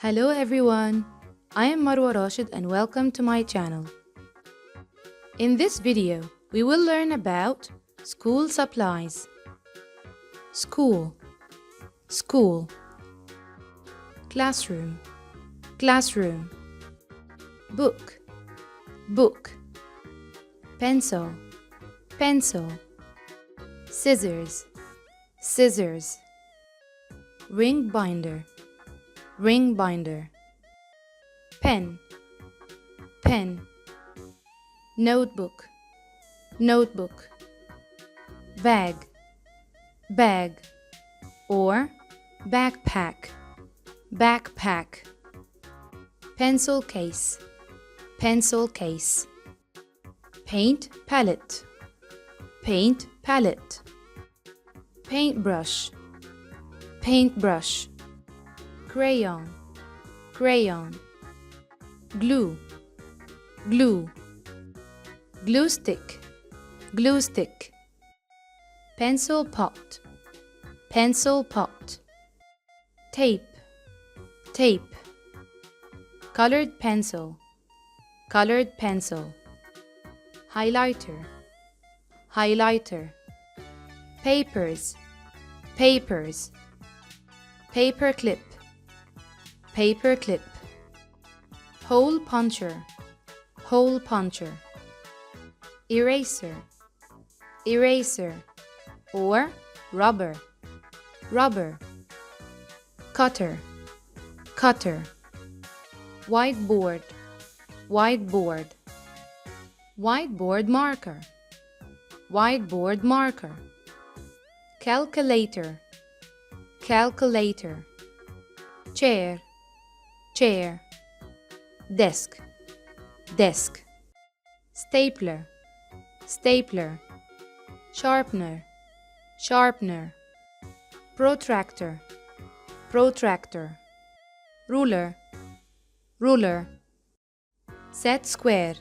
Hello everyone, I am Marwa Rashed and welcome to my channel. In this video, we will learn about school supplies. School, school. Classroom, classroom. Book, book. Pencil, pencil. Scissors, scissors. Ring binder, ring binder. Pen, pen. Notebook, notebook. Bag, bag. Or backpack, backpack. Pencil case, pencil case. Paint palette, paint palette. Paintbrush, paintbrush. Crayon, crayon. Glue, glue. Glue stick, glue stick. Pencil pot, pencil pot. Tape, tape. Colored pencil, colored pencil. Highlighter, highlighter. Papers, papers. Paperclip, paperclip. Hole puncher, hole puncher. Eraser, eraser. Or rubber, rubber. Cutter, cutter. Whiteboard, whiteboard. Whiteboard marker, whiteboard marker. Calculator, calculator. Chair, chair. Desk, desk. Stapler, stapler. Sharpener, sharpener. Protractor, protractor. Ruler, ruler. Set square,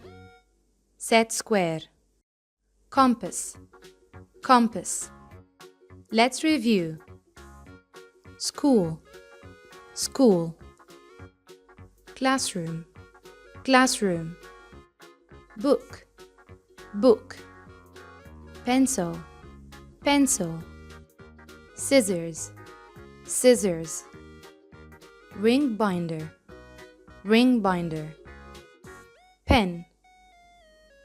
set square. Compass, compass. Let's review. School, school. Classroom, classroom. Book, book. Pencil, pencil. Scissors, scissors. Ring binder, ring binder. Pen,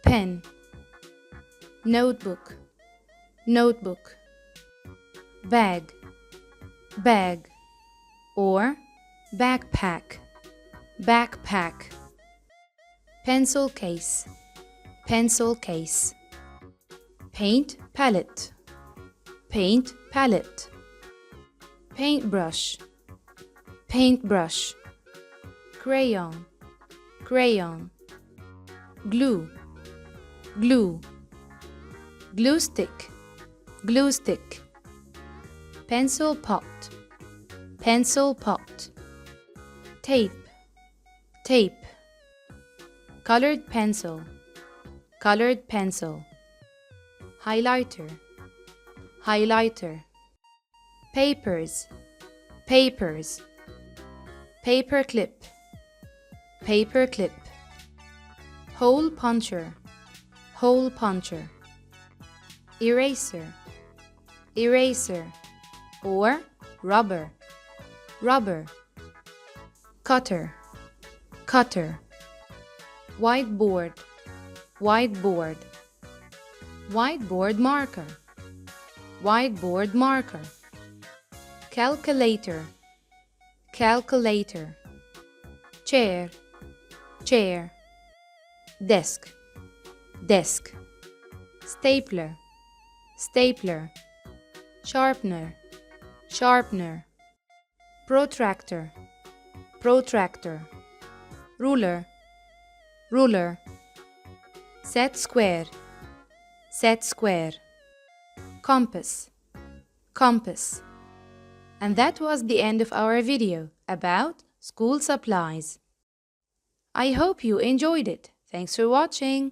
pen. Notebook, notebook. Bag, bag. Or backpack, backpack. Pencil case, pencil case. Paint palette, paint palette. Paintbrush, paintbrush. Crayon, crayon. Glue, glue. Glue stick, glue stick. Pencil pot, pencil pot. Tape, tape. Colored pencil, colored pencil. Highlighter, highlighter. Papers, papers. Paperclip, paperclip. Hole puncher, hole puncher. Eraser, eraser. Or rubber, rubber. Cutter, cutter. Whiteboard, whiteboard. Whiteboard marker, whiteboard marker. Calculator, calculator. Chair, chair. Desk, desk. Stapler, stapler. Sharpener, sharpener. Protractor, protractor. Ruler, ruler. Set square, set square. Compass, compass. And that was the end of our video about school supplies. I hope you enjoyed it. Thanks for watching.